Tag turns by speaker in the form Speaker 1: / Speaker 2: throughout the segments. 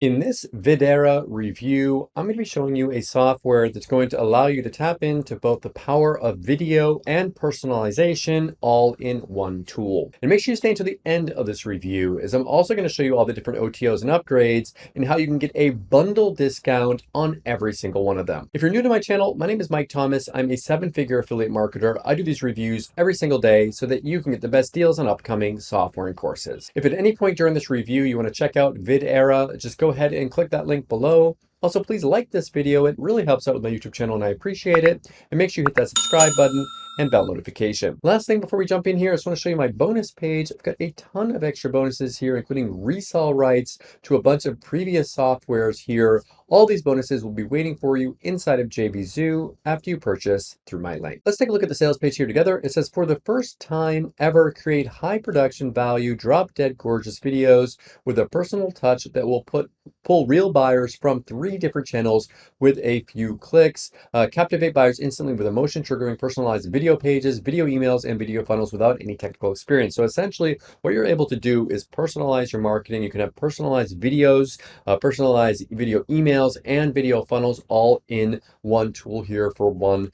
Speaker 1: In this VidEra review, I'm going to be showing you a software that's going to allow you to tap into both the power of video and personalization all in one tool. And make sure you stay until the end of this review, as I'm also going to show you all the different OTOs and upgrades and how you can get a bundle discount on every single one of them. If you're new to my channel, my name is Mike Thomas. I'm a 7-figure affiliate marketer. I do these reviews every single day so that you can get the best deals on upcoming software and courses. If at any point during this review you want to check out VidEra, just go ahead and click that link below. Also, please like this video. It really helps out with my YouTube channel and I appreciate it. And make sure you hit that subscribe button and bell notification. Last thing before we jump in here, I just want to show you my bonus page. I've got a ton of extra bonuses here, including resale rights to a bunch of previous softwares here. All these bonuses will be waiting for you inside of JVZoo after you purchase through my link. Let's take a look at the sales page here together. It says, for the first time ever, create high production value, drop dead gorgeous videos with a personal touch that will pull real buyers from 3 different channels with a few clicks. Captivate buyers instantly with emotion triggering personalized video pages, video emails, and video funnels without any technical experience. So essentially what you're able to do is personalize your marketing. You can have personalized videos, personalized video emails, and video funnels all in one tool here for one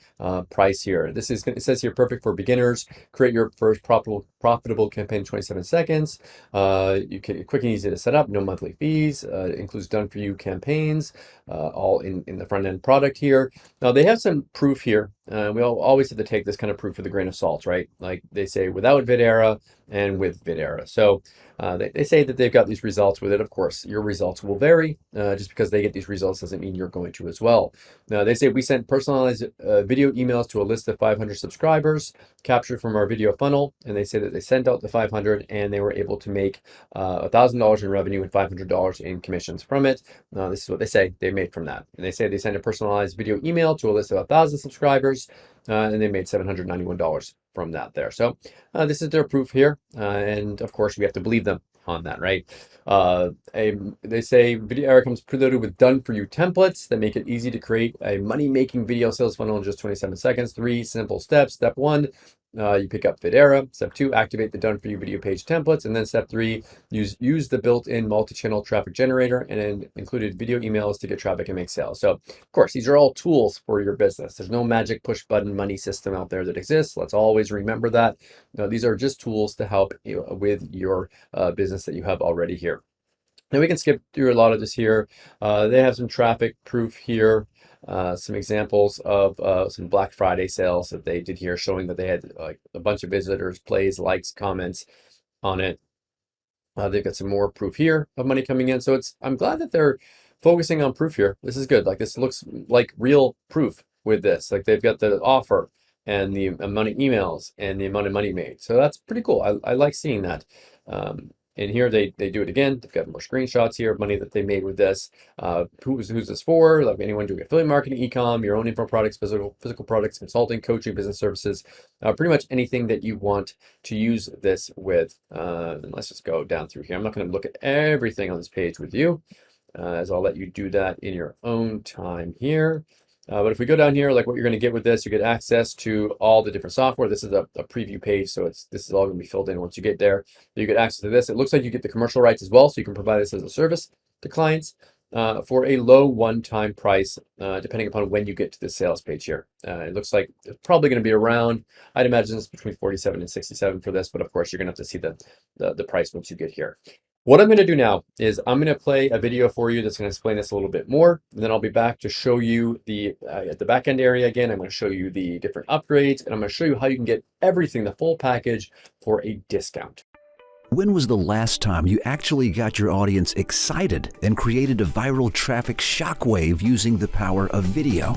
Speaker 1: price here. It says here, perfect for beginners. Create your first profitable campaign in 27 seconds. You can quick and easy to set up, no monthly fees. Includes done for you campaigns, all in the front end product here. Now they have some proof here. We always have to take this kind of proof with a grain of salt, right? Like they say without VidEra and with VidEra. So they say that they've got these results with it. Of course, your results will vary. Just because they get these results doesn't mean you're going to as well. Now they say we sent personalized video emails to a list of 500 subscribers captured from our video funnel. And they say that they sent out the 500 and they were able to make $1,000 in revenue and $500 in commissions from it. This is what they say they made from that. And they say they sent a personalized video email to a list of 1,000 subscribers and they made $791 from that there. So this is their proof here. And of course, we have to believe them on that, right? They say VidEra comes preloaded with done for you templates that make it easy to create a money-making video sales funnel in just 27 seconds. 3 simple steps. Step 1, you pick up VidEra. Step 2, activate the done for you video page templates. And then step 3, use the built-in multi-channel traffic generator and then included video emails to get traffic and make sales. So of course, these are all tools for your business. There's no magic push button money system out there that exists. Let's always remember that. No, these are just tools to help you with your business that you have already here. Now we can skip through a lot of this here. They have some traffic proof here. Some examples of some Black Friday sales that they did here, showing that they had like a bunch of visitors, plays, likes, comments on it. They've got some more proof here of money coming in. So I'm glad that they're focusing on proof here. This is good. Like this looks like real proof with this. Like they've got the offer and the amount of emails and the amount of money made. So that's pretty cool. I like seeing that. And here they do it again. They've got more screenshots here of money that they made with this. Who's this for? Like anyone doing affiliate marketing, e-com, your own info products, physical products, consulting, coaching, business services, pretty much anything that you want to use this with. And let's just go down through here. I'm not going to look at everything on this page with you, as I'll let you do that in your own time here. But if we go down here, like what you're going to get with this, you get access to all the different software. This is a preview page, so this is all going to be filled in once you get there. You get access to this. It looks like you get the commercial rights as well, so you can provide this as a service to clients for a low one-time price, depending upon when you get to the sales page here. It looks like it's probably going to be around, I'd imagine it's between 47 and 67 for this, but of course you're going to have to see the price once you get here. What I'm going to do now is I'm going to play a video for you that's going to explain this a little bit more. And then I'll be back to show you at the back end area again. I'm going to show you the different upgrades and I'm going to show you how you can get everything, the full package for a discount.
Speaker 2: When was the last time you actually got your audience excited and created a viral traffic shockwave using the power of video?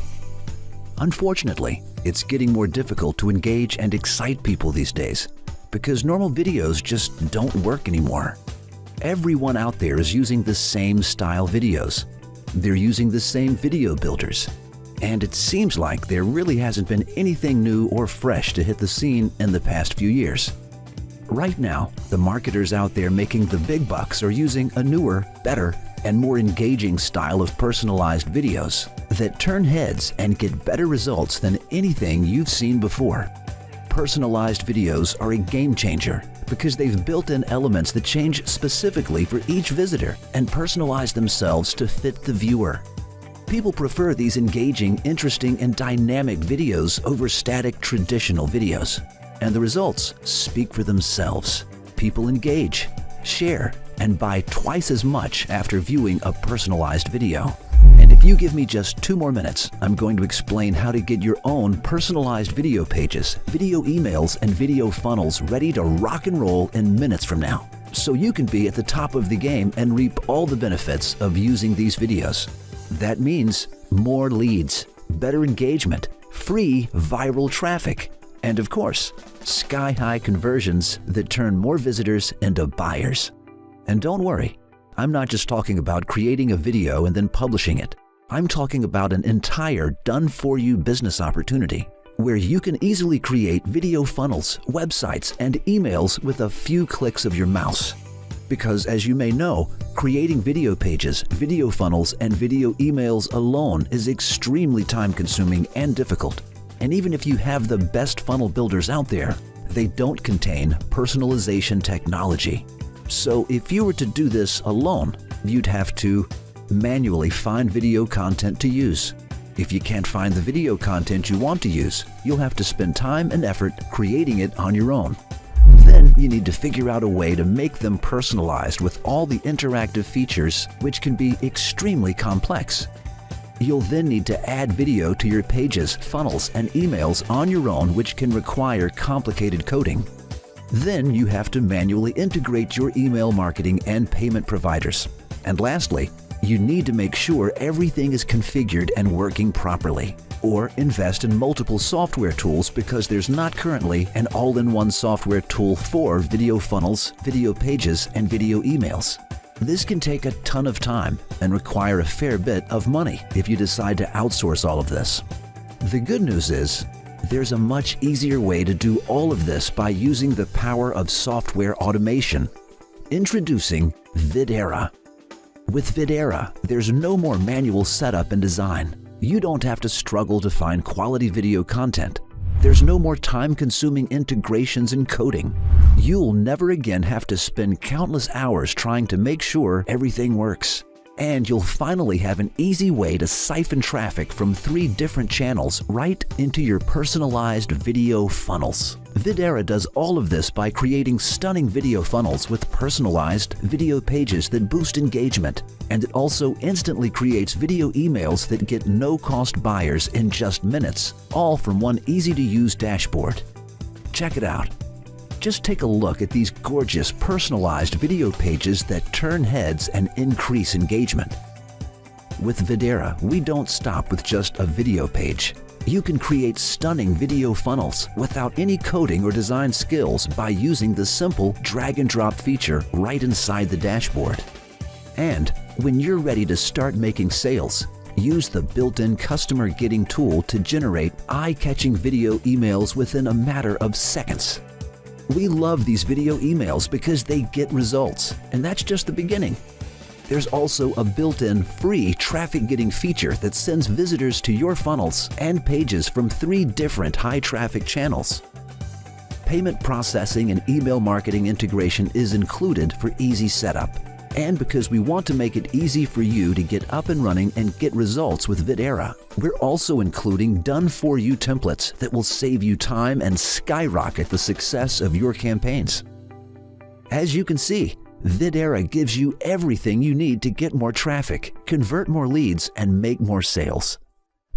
Speaker 2: Unfortunately, it's getting more difficult to engage and excite people these days because normal videos just don't work anymore. Everyone out there is using the same style videos. They're using the same video builders. And it seems like there really hasn't been anything new or fresh to hit the scene in the past few years. Right now, the marketers out there making the big bucks are using a newer, better, and more engaging style of personalized videos that turn heads and get better results than anything you've seen before. Personalized videos are a game changer because they've built in elements that change specifically for each visitor and personalize themselves to fit the viewer. People prefer these engaging, interesting, and dynamic videos over static traditional videos. And the results speak for themselves. People engage, share, and buy twice as much after viewing a personalized video. And if you give me just 2 more minutes, I'm going to explain how to get your own personalized video pages, video emails, and video funnels ready to rock and roll in minutes from now, so you can be at the top of the game and reap all the benefits of using these videos. That means more leads, better engagement, free viral traffic, and of course, sky-high conversions that turn more visitors into buyers. And don't worry, I'm not just talking about creating a video and then publishing it. I'm talking about an entire done-for-you business opportunity where you can easily create video funnels, websites, and emails with a few clicks of your mouse. Because as you may know, creating video pages, video funnels, and video emails alone is extremely time-consuming and difficult. And even if you have the best funnel builders out there, they don't contain personalization technology. So if you were to do this alone, you'd have to manually find video content to use. If you can't find the video content you want to use, you'll have to spend time and effort creating it on your own. Then you need to figure out a way to make them personalized with all the interactive features, which can be extremely complex. You'll then need to add video to your pages, funnels, and emails on your own, which can require complicated coding. Then you have to manually integrate your email marketing and payment providers. And lastly, you need to make sure everything is configured and working properly, or invest in multiple software tools because there's not currently an all-in-one software tool for video funnels, video pages, and video emails. This can take a ton of time and require a fair bit of money if you decide to outsource all of this. The good news is, there's a much easier way to do all of this by using the power of software automation. Introducing VidEra. With VidEra, there's no more manual setup and design. You don't have to struggle to find quality video content. There's no more time-consuming integrations and coding. You'll never again have to spend countless hours trying to make sure everything works. And you'll finally have an easy way to siphon traffic from 3 different channels right into your personalized video funnels. VidEra does all of this by creating stunning video funnels with personalized video pages that boost engagement. And it also instantly creates video emails that get no-cost buyers in just minutes, all from one easy-to-use dashboard. Check it out. Just take a look at these gorgeous personalized video pages that turn heads and increase engagement. With VidEra, we don't stop with just a video page. You can create stunning video funnels without any coding or design skills by using the simple drag and drop feature right inside the dashboard. And when you're ready to start making sales, use the built-in customer getting tool to generate eye-catching video emails within a matter of seconds. We love these video emails because they get results, and that's just the beginning. There's also a built-in free traffic-getting feature that sends visitors to your funnels and pages from 3 different high-traffic channels. Payment processing and email marketing integration is included for easy setup. And because we want to make it easy for you to get up and running and get results with VidEra, we're also including done-for-you templates that will save you time and skyrocket the success of your campaigns. As you can see, VidEra gives you everything you need to get more traffic, convert more leads, and make more sales.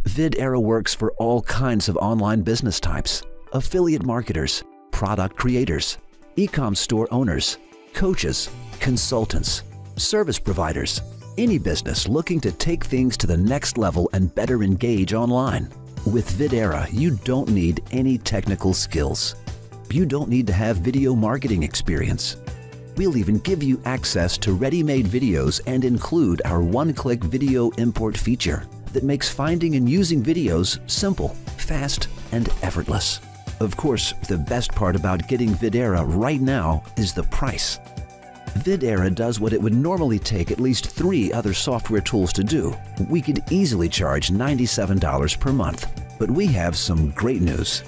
Speaker 2: VidEra works for all kinds of online business types: affiliate marketers, product creators, e-com store owners, coaches, consultants, service providers, any business looking to take things to the next level and better engage online. With VidEra, you don't need any technical skills. You don't need to have video marketing experience. We'll even give you access to ready-made videos and include our one-click video import feature that makes finding and using videos simple, fast, and effortless. Of course, the best part about getting VidEra right now is the price. VidEra does what it would normally take at least 3 other software tools to do. We could easily charge $97 per month, but we have some great news.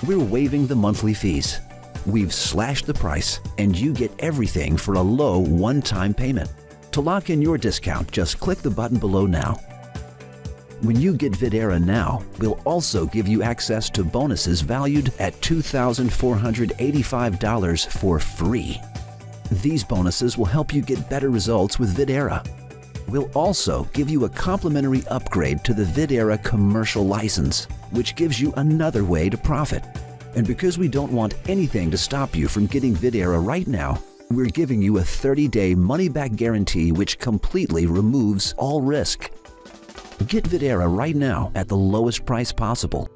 Speaker 2: We're waiving the monthly fees. We've slashed the price and you get everything for a low one-time payment. To lock in your discount, just click the button below now. When you get VidEra now, we'll also give you access to bonuses valued at $2,485 for free. These bonuses will help you get better results with VidEra. We'll also give you a complimentary upgrade to the VidEra commercial license, which gives you another way to profit. And because we don't want anything to stop you from getting VidEra right now, we're giving you a 30-day money-back guarantee which completely removes all risk. Get VidEra right now at the lowest price possible.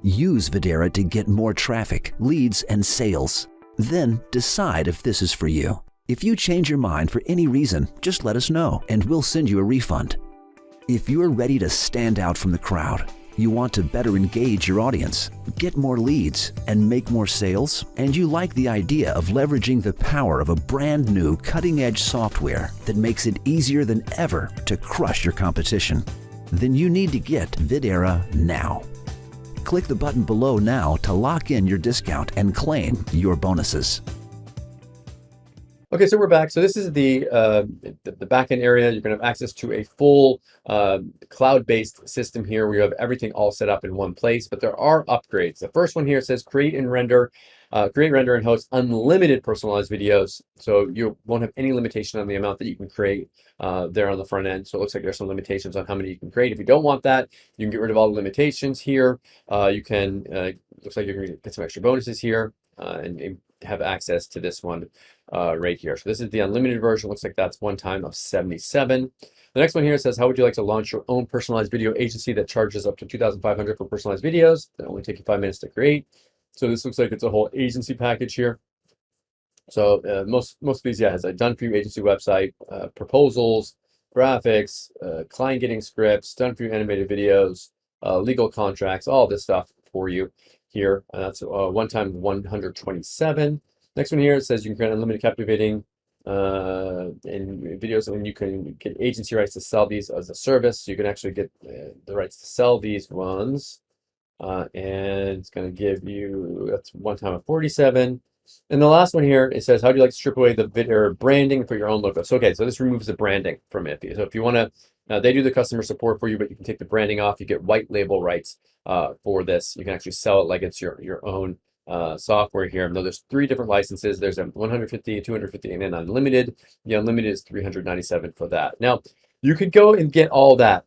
Speaker 2: Use VidEra to get more traffic, leads, and sales. Then decide if this is for you. If you change your mind for any reason, just let us know and we'll send you a refund. If you're ready to stand out from the crowd, you want to better engage your audience, get more leads, and make more sales, and you like the idea of leveraging the power of a brand new cutting-edge software that makes it easier than ever to crush your competition, then you need to get VidEra now. Click the button below now to lock in your discount and claim your bonuses.
Speaker 1: Okay, so we're back. So this is the backend area. You're going to have access to a full cloud-based system here where you have everything all set up in one place, but there are upgrades. The first one here says create, render, and host unlimited personalized videos. So you won't have any limitation on the amount that you can create there on the front end. So it looks like there's some limitations on how many you can create. If you don't want that, you can get rid of all the limitations here. You can, looks like you're going to get some extra bonuses here and have access to this one right here. So this is the unlimited version. Looks like that's one time of 77. The next one here says, how would you like to launch your own personalized video agency that charges up to $2,500 for personalized videos that only take you 5 minutes to create? So this looks like it's a whole agency package here. So most of these, has a done for you agency website, proposals, graphics, client getting scripts, done for you animated videos, legal contracts, all this stuff for you here. That's one time 127. Next one here, it says you can create unlimited captivating and videos, and you can get agency rights to sell these as a service. So you can actually get the rights to sell these ones. And it's going to give you, that's one time of 47. And the last one here, it says, how do you like to strip away the VidEra branding and put your own logo? So, okay, so this removes the branding from it. So if you want to, they do the customer support for you, but you can take the branding off. You get white label rights for this. You can actually sell it like it's your own software here. Now there's 3 different licenses. There's a 150, 250, and an unlimited. The unlimited is 397 for that. Now, you could go and get all that,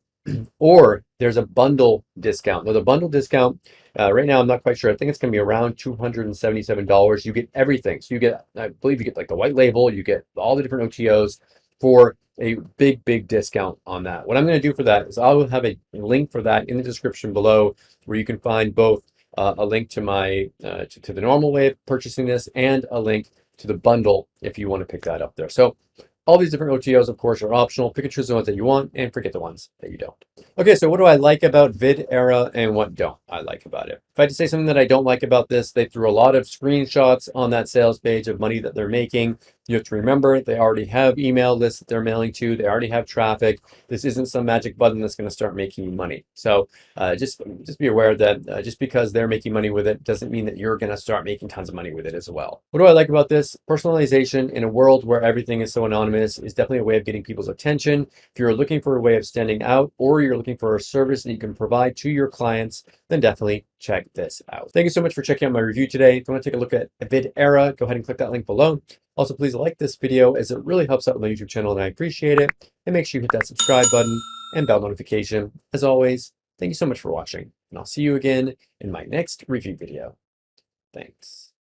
Speaker 1: or there's a bundle discount. Now the bundle discount, right now I'm not quite sure. I think it's going to be around $277. You get everything. So you get, I believe you get like the white label, you get all the different OTOs for a big discount on that. What I'm going to do for that is I will have a link for that in the description below, where you can find both a link to my to the normal way of purchasing this and a link to the bundle if you want to pick that up there. So all these different OTOs, of course, are optional. Pick and choose the ones that you want and forget the ones that you don't. Okay, so what do I like about VidEra and what don't I like about it? If I had to say something that I don't like about this, they threw a lot of screenshots on that sales page of money that they're making. You have to remember, they already have email lists that they're mailing to. They already have traffic. This isn't some magic button that's going to start making you money. So just be aware that just because they're making money with it doesn't mean that you're going to start making tons of money with it as well. What do I like about this? Personalization in a world where everything is so anonymous is definitely a way of getting people's attention. If you're looking for a way of standing out, or you're looking for a service that you can provide to your clients, then definitely check this out. Thank you so much for checking out my review today. If you want to take a look at VidEra, go ahead and click that link below. Also, please like this video as it really helps out my YouTube channel and I appreciate it. And make sure you hit that subscribe button and bell notification. As always, thank you so much for watching, and I'll see you again in my next review video. Thanks.